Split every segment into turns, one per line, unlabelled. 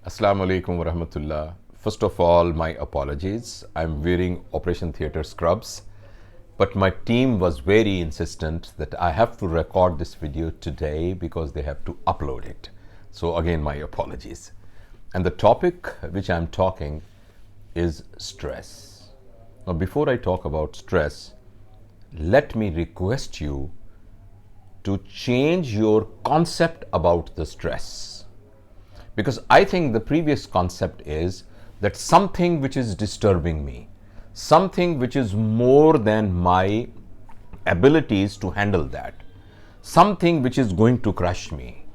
Assalamu alaikum wa rahmatullah. First of all, my apologies. I'm wearing Operation Theatre scrubs, but my team was very insistent that I have to record this video today because they have to upload it. So again, my apologies. And the topic which I'm talking is stress. Now, before I talk about stress, let me request you to change your concept about the stress. Because I think the previous concept is that something which is disturbing me, something which is more than my abilities to handle that, something which is going to crush me.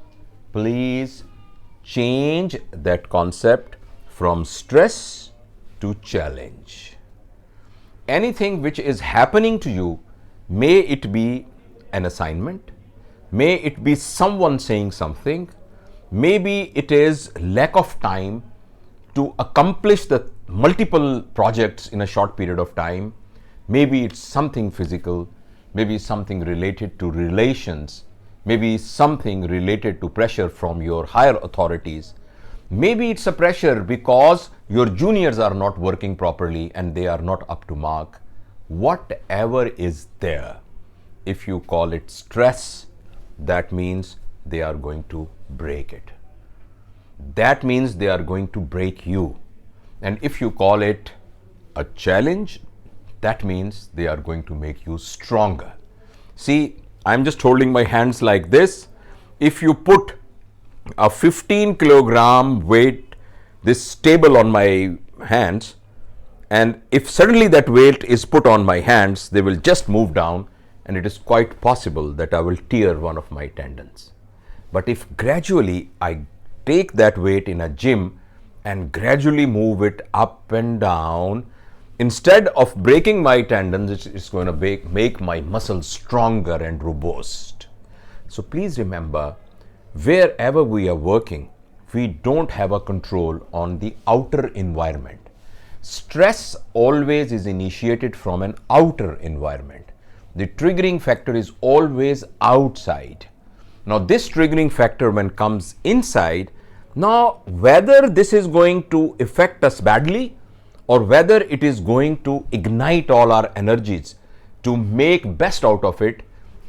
Please change that concept from stress to challenge. Anything which is happening to you, may it be an assignment, may it be someone saying something, maybe it is lack of time to accomplish the multiple projects in a short period of time, maybe it's something physical, maybe something related to relations, maybe something related to pressure from your higher authorities, maybe it's a pressure because your juniors are not working properly and they are not up to mark. Whatever is there, if you call it stress, that means they are going to break it. That means they are going to break you. And if you call it a challenge, that means they are going to make you stronger. See, I'm just holding my hands like this. If you put a 15 kilogram weight, this table on my hands, and if suddenly that weight is put on my hands, they will just move down, and it is quite possible that I will tear one of my tendons. But if gradually I take that weight in a gym and gradually move it up and down, instead of breaking my tendons, it's going to make my muscles stronger and robust. So please remember, wherever we are working, we don't have a control on the outer environment. Stress always is initiated from an outer environment. The triggering factor is always outside. Now, this triggering factor when comes inside, now whether this is going to affect us badly or whether it is going to ignite all our energies to make best out of it,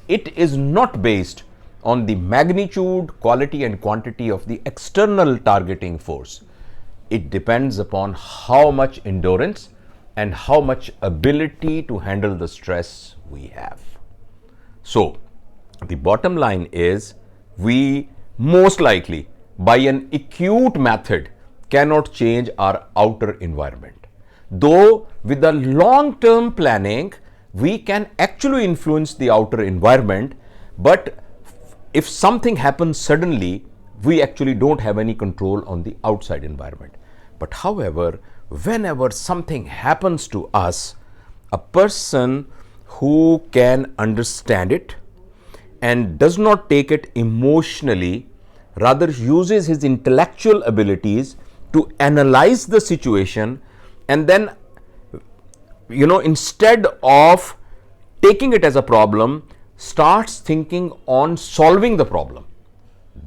it is not based on the magnitude, quality and quantity of the external targeting force. It depends upon how much endurance and how much ability to handle the stress we have. So, the bottom line is, we most likely by an acute method cannot change our outer environment. Though with the long-term planning, we can actually influence the outer environment, but if something happens suddenly, we actually don't have any control on the outside environment. But however, whenever something happens to us, a person who can understand it and does not take it emotionally, rather uses his intellectual abilities to analyze the situation, and then, instead of taking it as a problem, starts thinking on solving the problem.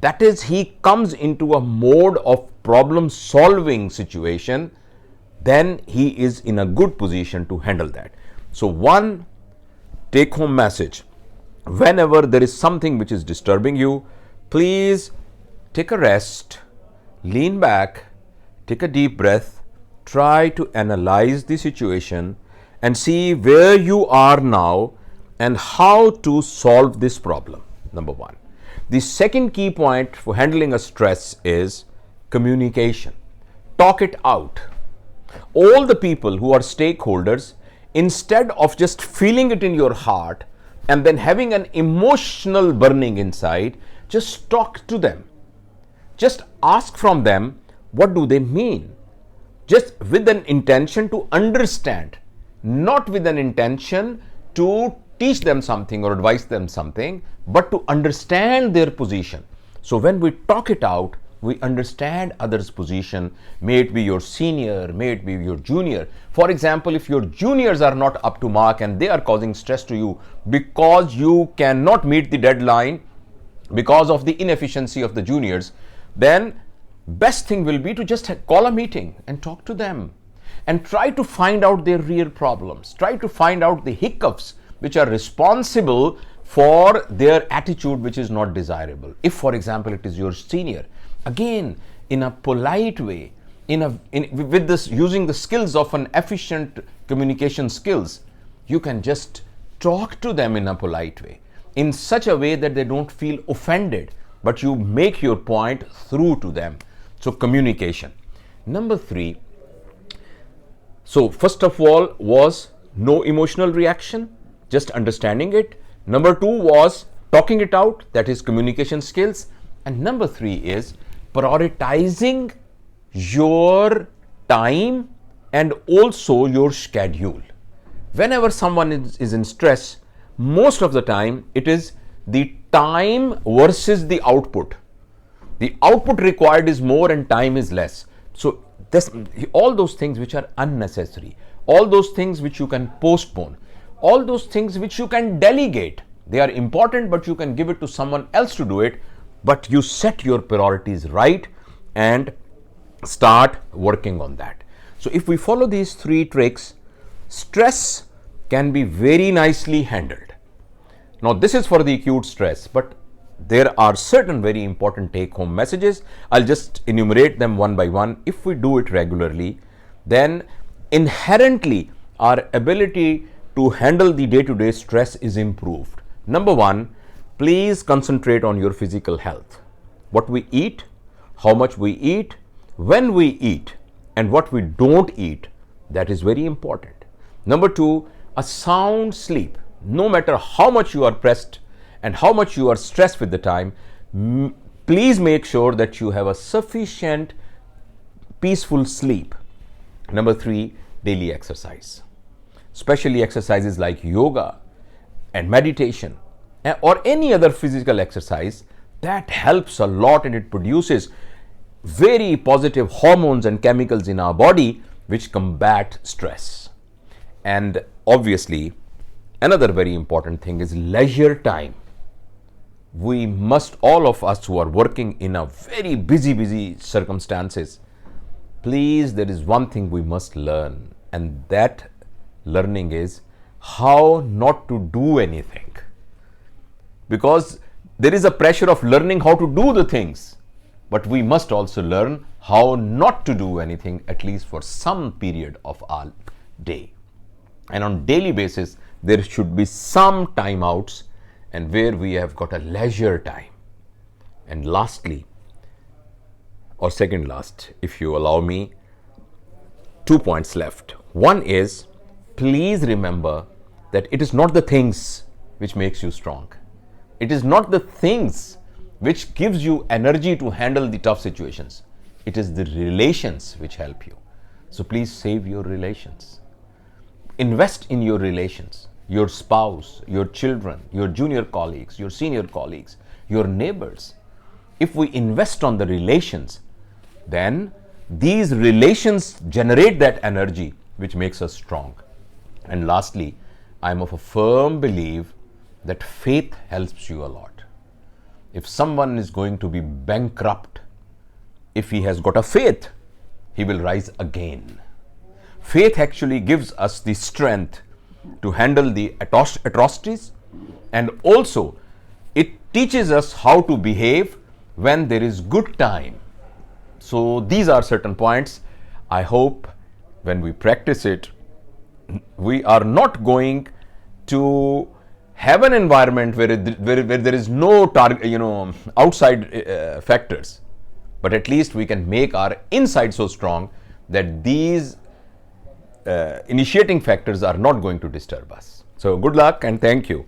That is, he comes into a mode of problem solving situation, then he is in a good position to handle that. So one take home message: whenever there is something which is disturbing you, please take a rest, lean back, take a deep breath, try to analyze the situation and see where you are now and how to solve this problem. Number one. The second key point for handling a stress is communication. Talk it out. All the people who are stakeholders, instead of just feeling it in your heart and then having an emotional burning inside, just talk to them. Just ask from them, what do they mean? Just with an intention to understand, not with an intention to teach them something or advise them something, but to understand their position. So when we talk it out, we understand others' position, may it be your senior, may it be your junior. For example, if your juniors are not up to mark and they are causing stress to you because you cannot meet the deadline because of the inefficiency of the juniors, then best thing will be to just call a meeting and talk to them and try to find out their real problems. Try to find out the hiccups which are responsible for their attitude which is not desirable. If, for example, it is your senior, again, in a polite way, with this, using the skills of an efficient communication skills, you can just talk to them in a polite way, in such a way that they don't feel offended, but you make your point through to them. So communication. Number 3, so first of all was no emotional reaction, just understanding it. Number 2 was talking it out, that is communication skills. And number 3 is prioritizing your time and also your schedule. Whenever someone is in stress, most of the time it is the time versus the output. The output required is more and time is less. So all those things which are unnecessary, all those things which you can postpone, all those things which you can delegate, they are important, but you can give it to someone else to do it. But you set your priorities right and start working on that. So if we follow these 3 tricks, stress can be very nicely handled. Now this is for the acute stress, but there are certain very important take-home messages. I'll just enumerate them one by one. If we do it regularly, then inherently our ability to handle the day-to-day stress is improved. Number 1, please concentrate on your physical health. What we eat, how much we eat, when we eat, and what we don't eat, that is very important. Number 2, a sound sleep. No matter how much you are pressed and how much you are stressed with the time, please make sure that you have a sufficient peaceful sleep. Number 3, daily exercise, especially exercises like yoga and meditation or any other physical exercise. That helps a lot, and it produces very positive hormones and chemicals in our body which combat stress. And obviously another very important thing is leisure time. We must, all of us who are working in a very busy circumstances, please, there is one thing we must learn, and that learning is how not to do anything. Because there is a pressure of learning how to do the things, but we must also learn how not to do anything, at least for some period of our day. And on daily basis, there should be some timeouts and where we have got a leisure time. And lastly, or second last, if you allow me, 2 points left. One is, please remember that it is not the things which makes you strong. It is not the things which gives you energy to handle the tough situations. It is the relations which help you. So please save your relations. Invest in your relations, your spouse, your children, your junior colleagues, your senior colleagues, your neighbors. If we invest on the relations, then these relations generate that energy which makes us strong. And lastly, I am of a firm belief that faith helps you a lot. If someone is going to be bankrupt, if he has got a faith, he will rise again. Faith actually gives us the strength to handle the atrocities, and also it teaches us how to behave when there is good time. So these are certain points. I hope when we practice it, we are not going to have an environment where there is no target, outside factors, but at least we can make our inside so strong that these initiating factors are not going to disturb us. So good luck and thank you.